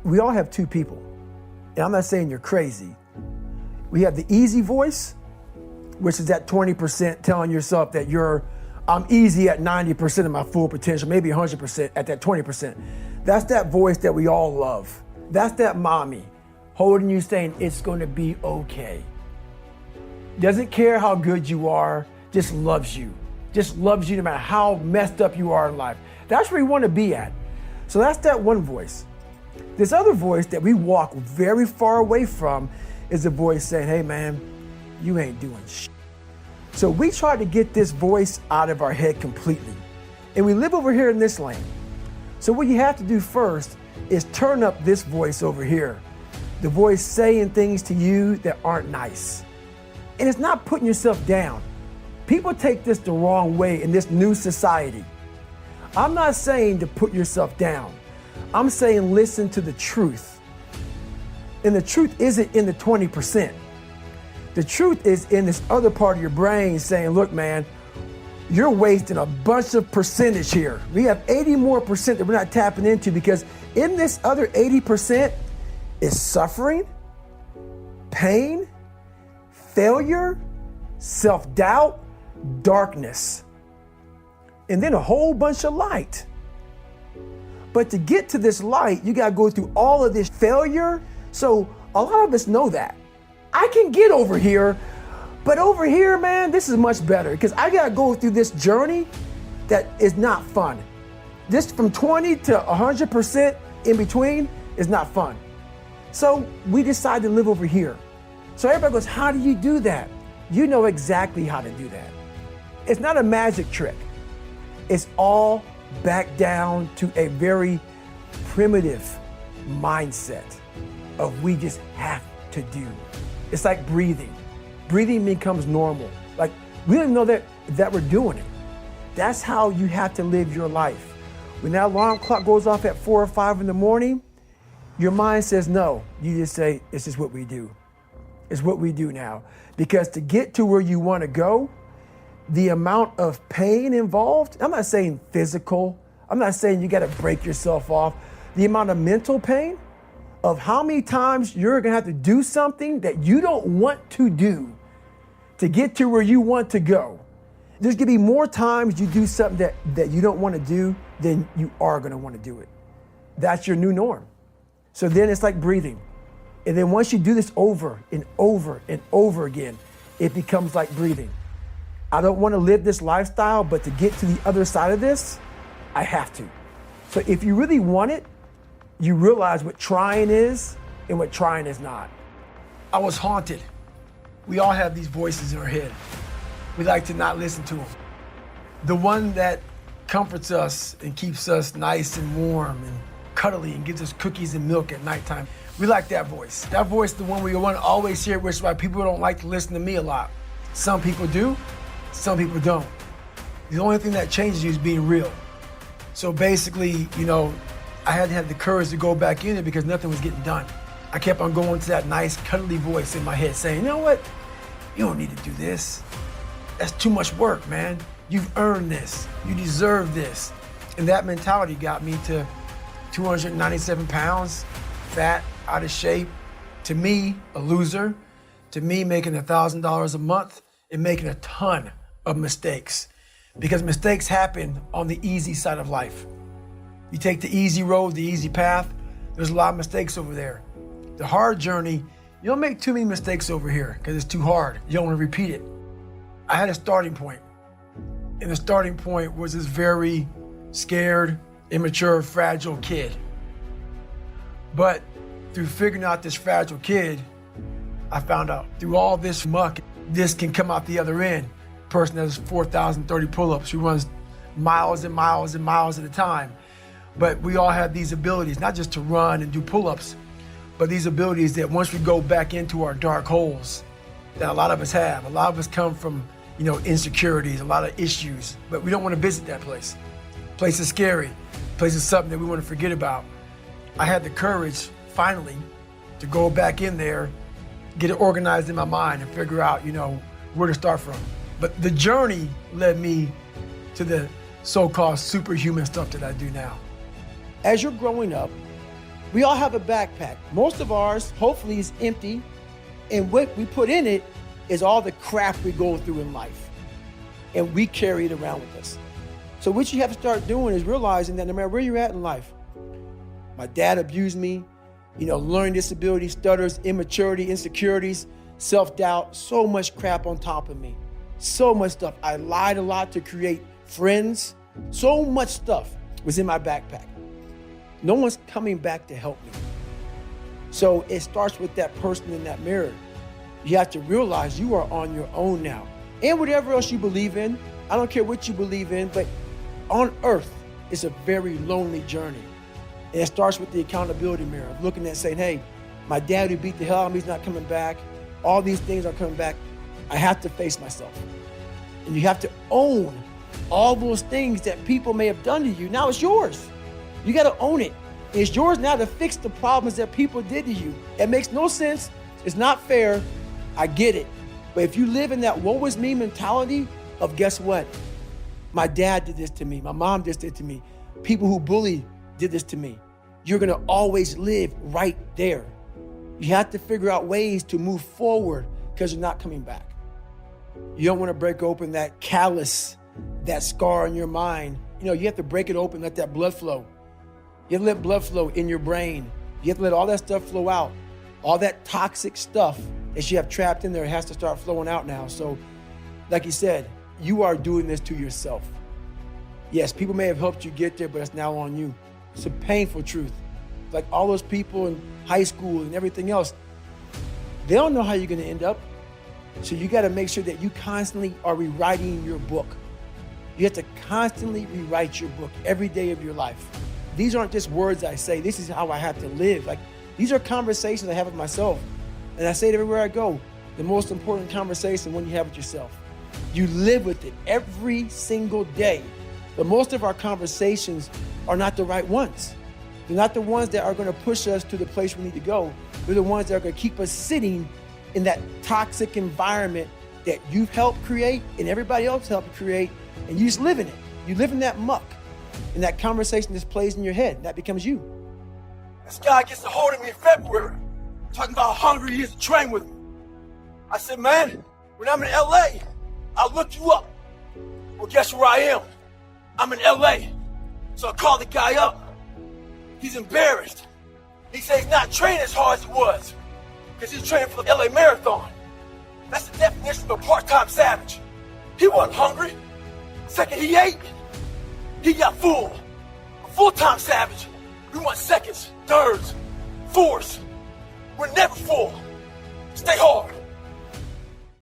We all have two people. And I'm not saying you're crazy. We have the easy voice, which is that 20% telling yourself that I'm easy at 90% of my full potential, maybe 100% at that 20%. That's that voice that we all love. That's that mommy holding you saying, it's gonna be okay. Doesn't care how good you are, just loves you. Just loves you no matter how messed up you are in life. That's where you wanna be at. So that's that one voice. This other voice that we walk very far away from is a voice saying, hey man, you ain't doing shit. So we try to get this voice out of our head completely. And we live over here in this lane. So what you have to do first is turn up this voice over here. The voice saying things to you that aren't nice. And it's not putting yourself down. People take this the wrong way in this new society. I'm not saying to put yourself down. I'm saying listen to the truth. And the truth isn't in the 20%. The truth is in this other part of your brain saying, look, man, you're wasting a bunch of percentage here. We have 80 more percent that we're not tapping into because in this other 80% is suffering, pain, failure, self-doubt, darkness, and then a whole bunch of light. But to get to this light, you gotta go through all of this failure. So a lot of us know that. I can get over here, but over here, man, this is much better because I gotta go through this journey that is not fun. This from 20 to 100% in between is not fun. So we decide to live over here. So everybody goes, how do you do that? You know exactly how to do that. It's not a magic trick. It's all back down to a very primitive mindset of we just have to do. It's like breathing. Breathing becomes normal. Like we don't even know that we're doing it. That's how you have to live your life. When that alarm clock goes off at 4 or 5 in the morning, your mind says no. You just say, it's just what we do. It's what we do now. Because to get to where you want to go, the amount of pain involved, I'm not saying physical, I'm not saying you got to break yourself off. The amount of mental pain of how many times you're going to have to do something that you don't want to do to get to where you want to go. There's going to be more times you do something that you don't want to do than you are going to want to do it. That's your new norm. So then it's like breathing. And then once you do this over and over and over again, it becomes like breathing. I don't want to live this lifestyle, but to get to the other side of this, I have to. So if you really want it, you realize what trying is and what trying is not. I was haunted. We all have these voices in our head. We like to not listen to them. The one that comforts us and keeps us nice and warm and cuddly and gives us cookies and milk at nighttime. We like that voice. That voice is the one we want to always hear, which is why people don't like to listen to me a lot. Some people do, some people don't. The only thing that changes you is being real. So basically, I had to have the courage to go back in it because nothing was getting done. I kept on going to that nice cuddly voice in my head saying, you know what? You don't need to do this. That's too much work, man. You've earned this. You deserve this. And that mentality got me to 297 pounds, fat, out of shape. To me, a loser. To me, making $1,000 a month and making a ton of mistakes. Because mistakes happen on the easy side of life. You take the easy road, the easy path, there's a lot of mistakes over there. The hard journey, you don't make too many mistakes over here because it's too hard. You don't want to repeat it. I had a starting point. And the starting point was this very scared, immature, fragile kid. But through figuring out this fragile kid, I found out through all this muck, this can come out the other end. Person that does 4,030 pull-ups, who runs miles and miles and miles at a time. But we all have these abilities, not just to run and do pull-ups, but these abilities that once we go back into our dark holes, that a lot of us have. A lot of us come from, insecurities, a lot of issues, but we don't want to visit that place. Place is scary. Place is something that we want to forget about. I had the courage, finally, to go back in there, get it organized in my mind and figure out, where to start from. But the journey led me to the so-called superhuman stuff that I do now. As you're growing up, We all have a backpack. Most of ours, hopefully, is empty. And what we put in it is all the crap we go through in life. And we carry it around with us. So what you have to start doing is realizing that no matter where you're at in life, my dad abused me, learning disability, stutters, immaturity, insecurities, self-doubt, so much crap on top of me. So much stuff. I lied a lot to create friends. So much stuff was in my backpack. No one's coming back to help me. So it starts with that person in that mirror. You have to realize you are on your own now. And whatever else you believe in, I don't care what you believe in, but on earth, it's a very lonely journey. And it starts with the accountability mirror, looking at saying, hey, my dad who beat the hell out of me is not coming back. All these things are coming back. I have to face myself. And you have to own all those things that people may have done to you. Now it's yours. You got to own it. It's yours now to fix the problems that people did to you. It makes no sense. It's not fair. I get it. But if you live in that woe is me mentality of guess what? My dad did this to me. My mom did this to me. People who bully did this to me. You're going to always live right there. You have to figure out ways to move forward because you're not coming back. You don't want to break open that callus, that scar in your mind. You have to break it open, let that blood flow. You have to let blood flow in your brain. You have to let all that stuff flow out. All that toxic stuff that you have trapped in there has to start flowing out now. So, like you said, you are doing this to yourself. Yes, people may have helped you get there, but it's now on you. It's a painful truth. Like all those people in high school and everything else, they don't know how you're going to end up. So you got to make sure that you constantly are rewriting your book. You have to constantly rewrite your book every day of your life. These aren't just words I say. This is how I have to live. Like these are conversations I have with myself. And I say it everywhere I go. The most important conversation when you have with yourself. You live with it every single day. But most of our conversations are not the right ones. They're not the ones that are going to push us to the place we need to go. They're the ones that are going to keep us sitting in that toxic environment that you've helped create and everybody else helped create, and you just live in it. You live in that muck, and that conversation just plays in your head, and that becomes you. This guy gets a hold of me in February, talking about how hungry he is to train with me. I said, man, when I'm in LA, I'll look you up. Well, guess where I am? I'm in LA. So I called the guy up. He's embarrassed. He says he's not training as hard as he was because he's training for the LA Marathon. That's the definition of a part-time savage. He wasn't hungry. Second he ate, he got full. A full-time savage, we want seconds, thirds, fourths. We're never full. Stay hard.